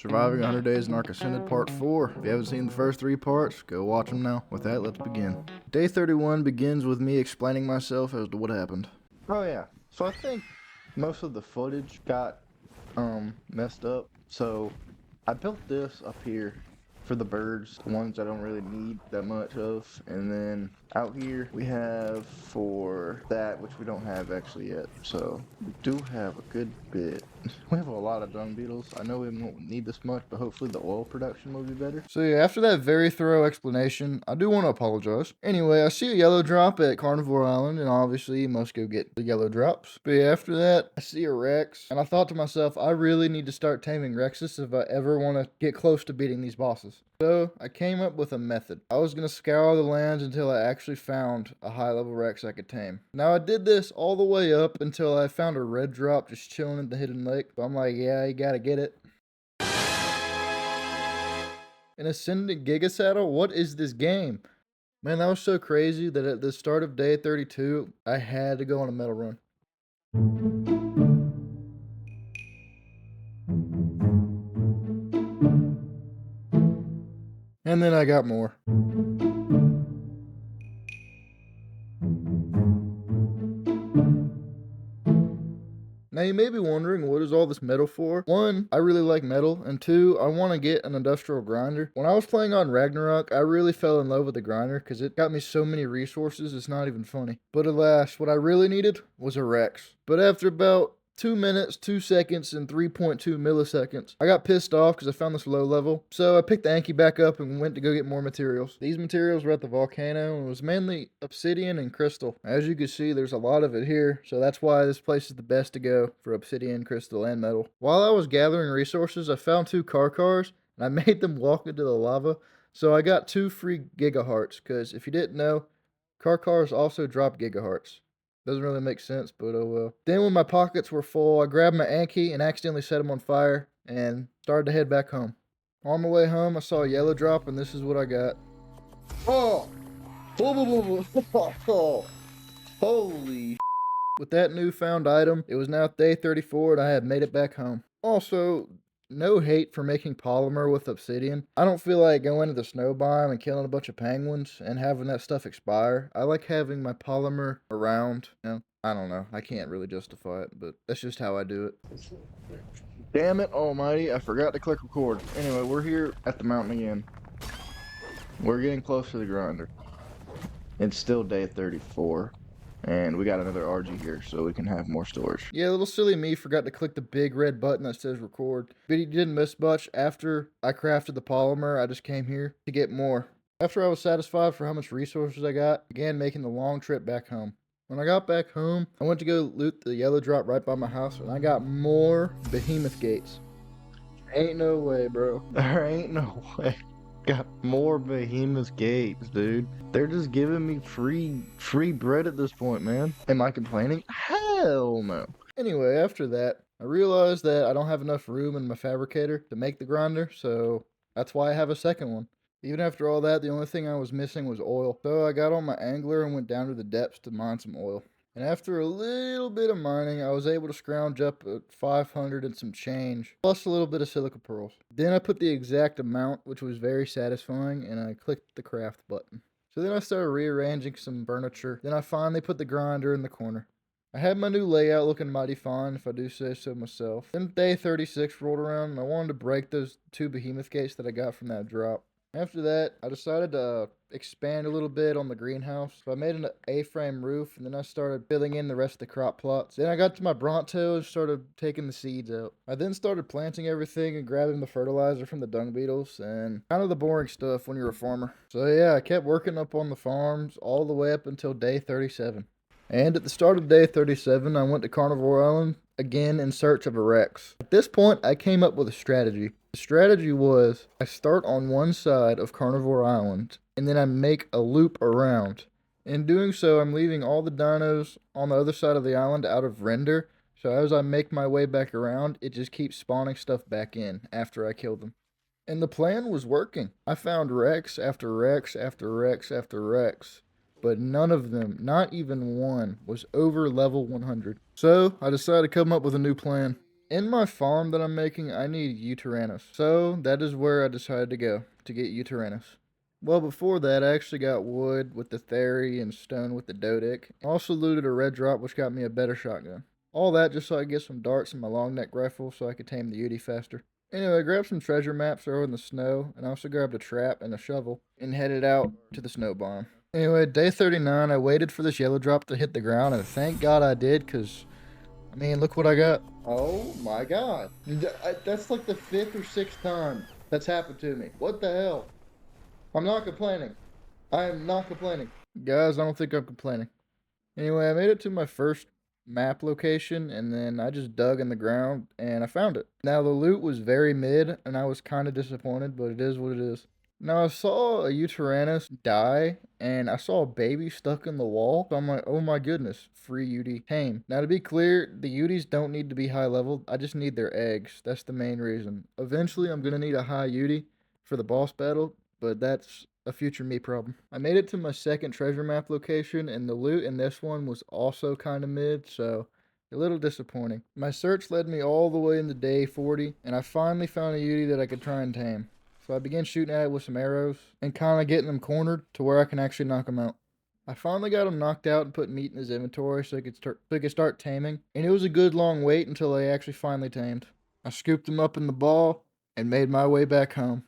Surviving 100 Days in Ark Ascended Part 4. If you haven't seen the first 3 parts, go watch them now. With that, let's begin. Day 31 begins with me explaining myself as to what happened. Oh yeah, so I think most of the footage got messed up, so I built this up here for the birds, the ones I don't really need that much of, and then out here we have for that, which we don't have actually yet, so we do have a good bit. We have a lot of dung beetles. I know we won't need this much, but hopefully the oil production will be better. So yeah, after that very thorough explanation, I do want to apologize. Anyway, I see a yellow drop at Carnivore Island, and obviously you must go get the yellow drops. But yeah, after that, I see a Rex, and I thought to myself, I really need to start taming Rexes if I ever want to get close to beating these bosses. So I came up with a method. I was going to scour the lands until I actually found a high level Rex I could tame. Now I did this all the way up until I found a red drop just chilling in the hidden lake. So I'm like, yeah, you gotta get it. An Ascendant Giga Saddle? What is this game? Man, that was so crazy that at the start of day 32, I had to go on a metal run. And then I got more. Now you may be wondering, what is all this metal for? 1, I really like metal, and 2, I want to get an industrial grinder. When I was playing on Ragnarok, I really fell in love with the grinder because it got me so many resources, it's not even funny. But alas, what I really needed was a Rex. But after about 2 minutes, 2 seconds, and 3.2 milliseconds, I got pissed off because I found this low level. So I picked the Anki back up and went to go get more materials. These materials were at the volcano and it was mainly obsidian and crystal. As you can see, there's a lot of it here, so that's why this place is the best to go for obsidian, crystal, and metal. While I was gathering resources, I found 2 cars and I made them walk into the lava. So I got 2 free gigahearts, because if you didn't know, cars also drop gigahearts. Doesn't really make sense, but oh well. Then when my pockets were full, I grabbed my Anki and accidentally set them on fire and started to head back home. On my way home, I saw a yellow drop, and this is what I got. Oh! Holy With that newfound item, it was now day 34 and I had made it back home. Also, no hate for making polymer with obsidian. I don't feel like going to the snow biome and killing a bunch of penguins and having that stuff expire. I like having my polymer around. I don't know. I can't really justify it, but that's just how I do it. Damn it almighty, I forgot to click record. Anyway, we're here at the mountain again. We're getting close to the grinder. It's still day 34. And we got another RG here, so we can have more storage. Yeah, little silly me forgot to click the big red button that says record. But he didn't miss much. After I crafted the polymer, I just came here to get more. After I was satisfied for how much resources I got, began making the long trip back home. When I got back home, I went to go loot the yellow drop right by my house, and I got more behemoth gates. Ain't no way, bro. There ain't no way. Got more behemoth gates, dude. They're just giving me free bread at this point, man. Am I complaining? Hell no. Anyway, after that, I realized that I don't have enough room in my fabricator to make the grinder, so that's why I have a second one. Even after all that, the only thing I was missing was oil. So I got on my angler and went down to the depths to mine some oil. And after a little bit of mining, I was able to scrounge up 500 and some change, plus a little bit of silica pearls. Then I put the exact amount, which was very satisfying, and I clicked the craft button. So then I started rearranging some furniture. Then I finally put the grinder in the corner. I had my new layout looking mighty fine, if I do say so myself. Then day 36 rolled around, and I wanted to break those 2 behemoth gates that I got from that drop. After that, I decided to expand a little bit on the greenhouse. So I made an A-frame roof, and then I started filling in the rest of the crop plots. Then I got to my Bronto and started taking the seeds out. I then started planting everything and grabbing the fertilizer from the dung beetles, and kind of the boring stuff when you're a farmer. So yeah, I kept working up on the farms all the way up until day 37. And at the start of day 37, I went to Carnivore Island again in search of a Rex. At this point, I came up with a strategy. The strategy was, I start on one side of Carnivore Island, and then I make a loop around. In doing so, I'm leaving all the dinos on the other side of the island out of render, so as I make my way back around, it just keeps spawning stuff back in after I kill them. And the plan was working. I found Rex after Rex after Rex after Rex, but none of them, not even one, was over level 100. So I decided to come up with a new plan. In my farm that I'm making, I need Utyrannus. So that is where I decided to go to get Utyrannus. Well, before that, I actually got wood with the Theory and stone with the Dodic. I also looted a red drop, which got me a better shotgun. All that just so I could get some darts in my long neck rifle so I could tame the Uty faster. Anyway, I grabbed some treasure maps over in the snow, and I also grabbed a trap and a shovel, and headed out to the snow biome. Anyway, day 39, I waited for this yellow drop to hit the ground, and thank God I did, because I mean, look what I got. Oh my god. That's like the 5th or 6th time that's happened to me. What the hell? I'm not complaining. I am not complaining. Guys, I don't think I'm complaining. Anyway, I made it to my first map location and then I just dug in the ground and I found it. Now, the loot was very mid and I was kind of disappointed, but it is what it is. Now, I saw a Utyrannus die, and I saw a baby stuck in the wall. So I'm like, oh my goodness, free Uty tame. Now, to be clear, the Uties don't need to be high level. I just need their eggs. That's the main reason. Eventually, I'm going to need a high Uty for the boss battle, but that's a future me problem. I made it to my second treasure map location, and the loot in this one was also kind of mid, so a little disappointing. My search led me all the way into day 40, and I finally found a Uty that I could try and tame. So I began shooting at it with some arrows and kind of getting him cornered to where I can actually knock him out. I finally got him knocked out and put meat in his inventory so he could start taming. And it was a good long wait until I actually finally tamed. I scooped him up in the ball and made my way back home.